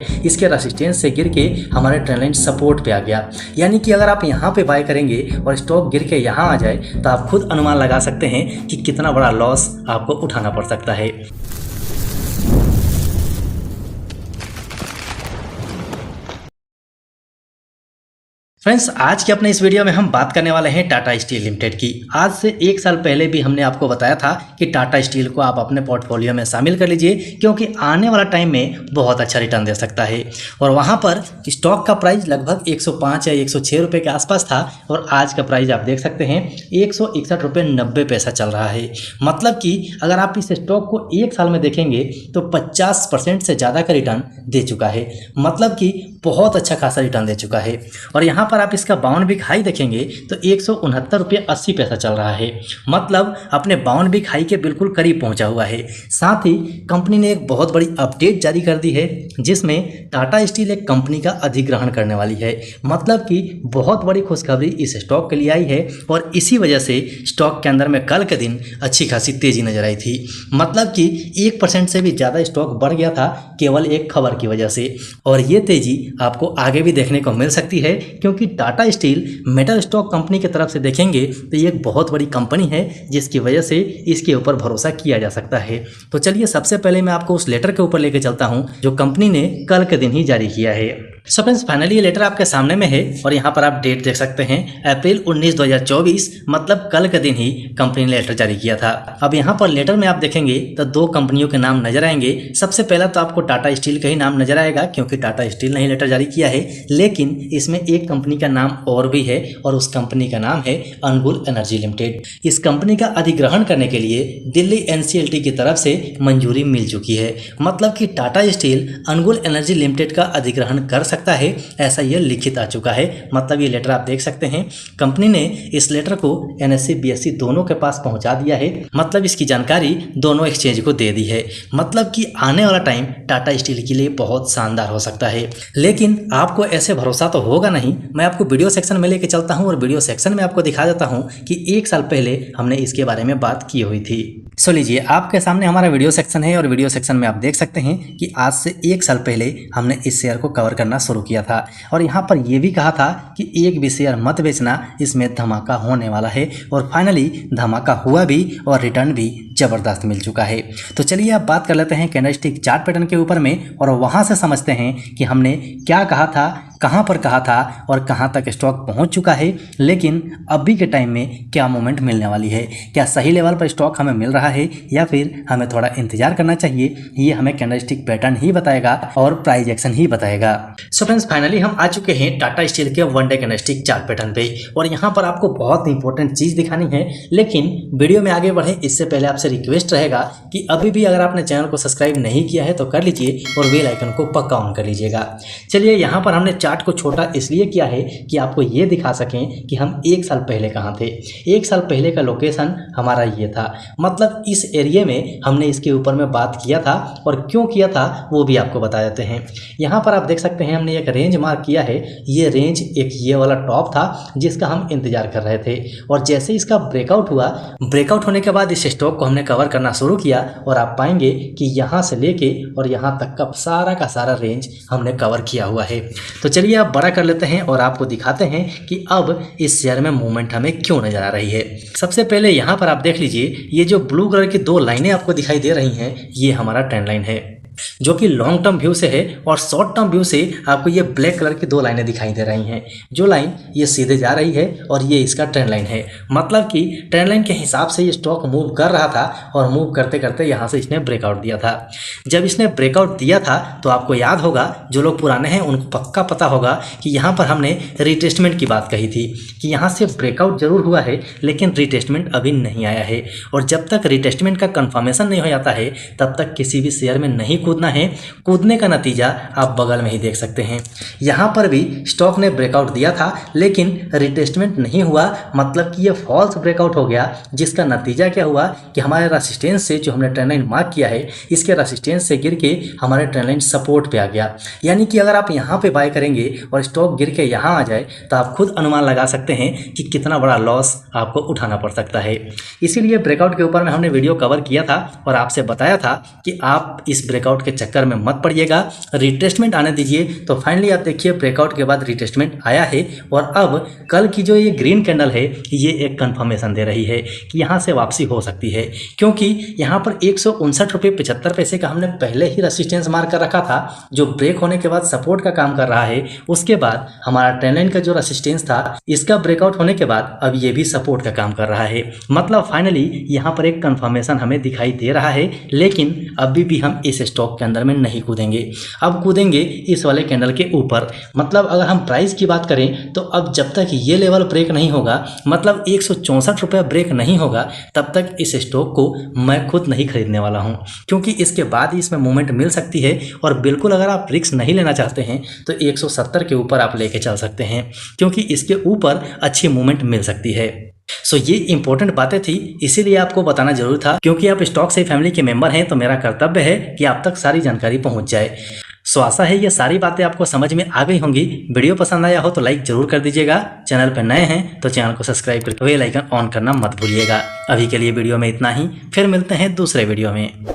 इसके रेसिस्टेंस से गिर के हमारे ट्रेंड लाइन सपोर्ट पे आ गया। यानी कि अगर आप यहाँ पे बाय करेंगे और स्टॉक गिर के यहाँ आ जाए तो आप खुद अनुमान लगा सकते हैं कि कितना बड़ा लॉस आपको उठाना पड़ सकता है। फ्रेंड्स, आज के अपने इस वीडियो में हम बात करने वाले हैं टाटा स्टील लिमिटेड की। आज से 1 साल पहले भी हमने आपको बताया था कि टाटा स्टील को आप अपने पोर्टफोलियो में शामिल कर लीजिए, क्योंकि आने वाला टाइम में बहुत अच्छा रिटर्न दे सकता है। और वहां पर स्टॉक का प्राइस लगभग 105 या 106 रुपये के आसपास था और आज का प्राइस आप देख सकते हैं 161 रुपये 90 पैसा चल रहा है। मतलब कि अगर आप इस स्टॉक को 1 साल में देखेंगे तो 50% से ज़्यादा का रिटर्न दे चुका है। मतलब कि बहुत अच्छा खासा रिटर्न दे चुका है। और यहाँ पर आप इसका बाउंड वीक हाई देखेंगे तो 169 रुपये 80 पैसा चल रहा है। मतलब अपने बाउंड वीक हाई के बिल्कुल करीब पहुंचा हुआ है। साथ ही कंपनी ने एक बहुत बड़ी अपडेट जारी कर दी है, जिसमें टाटा स्टील एक कंपनी का अधिग्रहण करने वाली है। मतलब कि बहुत बड़ी खुशखबरी इस स्टॉक के लिए आई है और इसी वजह से स्टॉक के अंदर में कल के दिन अच्छी खासी तेजी नजर आई थी। मतलब कि 1% से भी ज़्यादा स्टॉक बढ़ गया था केवल एक खबर की वजह से। और ये तेजी आपको आगे भी देखने को मिल सकती है, क्योंकि Tata steel metal stock company की तरफ से देखेंगे तो ये एक बहुत बड़ी कंपनी है, जिसकी वजह से इसके ऊपर भरोसा किया जा सकता है। तो चलिए सबसे पहले मैं आपको उस लेटर के ऊपर लेके चलता हूं जो कंपनी ने कल के दिन ही जारी किया है। सो फ्रेंड्स, फाइनली ये लेटर आपके सामने में है और यहाँ पर आप डेट देख सकते हैं अप्रैल 19 2024, मतलब कल के दिन ही कंपनी ने लेटर जारी किया था। अब यहाँ पर लेटर में आप देखेंगे तो 2 कंपनियों के नाम नजर आएंगे। सबसे पहला तो आपको टाटा स्टील का ही नाम नजर आएगा, क्योंकि टाटा स्टील ने ही लेटर जारी किया है। लेकिन इसमें एक कंपनी का नाम और भी है और उस कंपनी का नाम है अनगुल एनर्जी लिमिटेड। इस कंपनी का अधिग्रहण करने के लिए दिल्ली NCLT की तरफ से मंजूरी मिल चुकी है। मतलब कि टाटा स्टील अनगुल एनर्जी लिमिटेड का अधिग्रहण कर सकता है, ऐसा यह लिखित आ चुका है। मतलब ये लेटर आप देख सकते हैं। कंपनी ने इस लेटर को NSE BSE दोनों के पास पहुंचा दिया है। मतलब इसकी जानकारी दोनों एक्सचेंज को दे दी है। मतलब कि आने वाला टाइम टाटा स्टील के लिए बहुत शानदार हो सकता है। लेकिन आपको ऐसे भरोसा तो होगा नहीं। मैं आपको वीडियो सेक्शन में लेके चलता हूं और वीडियो सेक्शन में आपको दिखा देता हूं कि 1 साल पहले हमने इसके बारे में बात की हुई थी। सो लीजिए, आपके सामने हमारा वीडियो सेक्शन है और वीडियो सेक्शन में आप देख सकते हैं कि आज से 1 साल पहले हमने इस शेयर को कवर करना शुरू किया था और यहाँ पर यह भी कहा था कि एक भी शेयर मत बेचना, इसमें धमाका होने वाला है। और फाइनली धमाका हुआ भी और रिटर्न भी जबरदस्त मिल चुका है। तो चलिए अब बात कर लेते हैं कैंडलस्टिक चार्ट पैटर्न के ऊपर में और वहां से समझते हैं कि हमने क्या कहा था, कहां पर कहा था और कहां तक स्टॉक पहुंच चुका है। लेकिन अभी के टाइम में क्या मूवमेंट मिलने वाली है, क्या सही लेवल पर स्टॉक हमें मिल रहा है या फिर हमें थोड़ा इंतजार करना चाहिए, ये हमें कैंडलस्टिक पैटर्न ही बताएगा और प्राइस एक्शन ही बताएगा। सो फ्रेंड्स, फाइनली हम आ चुके हैं टाटा स्टील के 1 डे कैंडलस्टिक चार्ट पैटर्न पे और यहाँ पर आपको बहुत इंपॉर्टेंट चीज दिखानी है। लेकिन वीडियो में आगे बढ़े इससे पहले आपसे रिक्वेस्ट रहेगा कि अभी भी अगर आपने चैनल को सब्सक्राइब नहीं किया है तो कर लीजिए और बेल आइकन को पक्का ऑन कर लीजिएगा। चलिए, यहाँ पर हमने चार्ट को छोटा इसलिए किया है कि आपको ये दिखा सकें कि हम 1 साल पहले कहाँ थे। 1 साल पहले का लोकेशन हमारा ये था। मतलब इस एरिया में हमने इसके ऊपर में बात किया था और क्यों किया था वो भी आपको बता देते हैं। यहाँ पर आप देख सकते हैं हमने एक रेंज मार्क किया है। ये रेंज एक ये वाला टॉप था जिसका हम इंतजार कर रहे थे और जैसे इसका ब्रेकआउट हुआ, ब्रेकआउट होने के बाद इस स्टॉक को हमने कवर करना शुरू किया और आप पाएंगे कि यहाँ से लेके और यहाँ तक का सारा रेंज हमने कवर किया हुआ है। तो चलिए आप बड़ा कर लेते हैं और आपको दिखाते हैं कि अब इस शेयर में मूवमेंट हमें क्यों नजर आ रही है। सबसे पहले यहाँ पर आप देख लीजिए, ये जो ब्लू कलर की 2 लाइनें आपको दिखाई दे रही हैं, ये हमारा ट्रेंड लाइन है जो कि लॉन्ग टर्म व्यू से है और शॉर्ट टर्म व्यू से आपको ये ब्लैक कलर की 2 लाइनें दिखाई दे रही हैं। जो लाइन ये सीधे जा रही है और ये इसका ट्रेंड लाइन है। मतलब कि ट्रेंड लाइन के हिसाब से ये स्टॉक मूव कर रहा था और मूव करते करते यहाँ से इसने ब्रेकआउट दिया था। जब इसने ब्रेकआउट दिया था तो आपको याद होगा, जो लोग पुराने हैं उनको पक्का पता होगा कि यहाँ पर हमने रिटेस्टमेंट की बात कही थी कि यहाँ से ब्रेकआउट जरूर हुआ है लेकिन रिटेस्टमेंट अभी नहीं आया है। और जब तक रिटेस्टमेंट का कंफर्मेशन नहीं हो जाता है तब तक किसी भी शेयर में नहीं कूदना है। कूदने का नतीजा आप बगल में ही देख सकते हैं। यहाँ पर भी स्टॉक ने ब्रेकआउट दिया था लेकिन रिटेस्टमेंट नहीं हुआ। मतलब कि ये फॉल्स ब्रेकआउट हो गया, जिसका नतीजा क्या हुआ कि हमारे रेसिस्टेंस से जो हमने ट्रेंड लाइन मार्क किया है, इसके रेसिस्टेंस से गिर के हमारे ट्रेंड लाइन सपोर्ट पे आ गया। यानी कि अगर आप यहाँ पे बाय करेंगे और स्टॉक गिर के यहाँ आ जाए तो आप खुद अनुमान लगा सकते हैं कि कितना बड़ा लॉस आपको उठाना पड़ सकता है। इसीलिए ब्रेकआउट के ऊपर में हमने वीडियो कवर किया था और आपसे बताया था कि आप इस ब्रेकआउट ब्रेकआउट के चक्कर में मत पड़िएगा, रिट्रेसमेंट आने दीजिए। तो फाइनली आप देखिए ब्रेकआउट के बाद रिट्रेसमेंट आया है और अब कल की जो ये ग्रीन कैंडल है ये एक कंफर्मेशन दे रही है कि यहाँ से वापसी हो सकती है, क्योंकि यहाँ पर 159 रुपये 75 पैसे का हमने पहले ही रेसिस्टेंस मार्क कर रखा था, जो ब्रेक होने के बाद सपोर्ट का काम कर रहा है। उसके बाद हमारा ट्रेंड लाइन का जो रेसिस्टेंस था, इसका ब्रेकआउट होने के बाद अब ये भी सपोर्ट का काम कर रहा है। मतलब फाइनली यहाँ पर एक कंफर्मेशन हमें दिखाई दे रहा है, लेकिन अभी भी हम इस स्टॉक के अंदर में नहीं कूदेंगे। अब कूदेंगे इस वाले कैंडल के ऊपर। मतलब अगर हम प्राइस की बात करें तो अब जब तक ये लेवल ब्रेक नहीं होगा, मतलब 164 रुपये ब्रेक नहीं होगा, तब तक इस स्टॉक को मैं खुद नहीं खरीदने वाला हूँ, क्योंकि इसके बाद ही इसमें मूवमेंट मिल सकती है। और बिल्कुल अगर आप रिस्क नहीं लेना चाहते हैं तो 170 के ऊपर आप लेके चल सकते हैं, क्योंकि इसके ऊपर अच्छी मूवमेंट मिल सकती है। सो ये इंपॉर्टेंट बातें थी, इसीलिए आपको बताना जरूर था, क्योंकि आप स्टॉक से फैमिली के मेंबर हैं तो मेरा कर्तव्य है कि आप तक सारी जानकारी पहुंच जाए। सो आशा है ये सारी बातें आपको समझ में आ गई होंगी। वीडियो पसंद आया हो तो लाइक जरूर कर दीजिएगा। चैनल पर नए हैं तो चैनल को सब्सक्राइब करके बेल आइकन ऑन करना मत भूलिएगा। अभी के लिए वीडियो में इतना ही, फिर मिलते हैं दूसरे वीडियो में।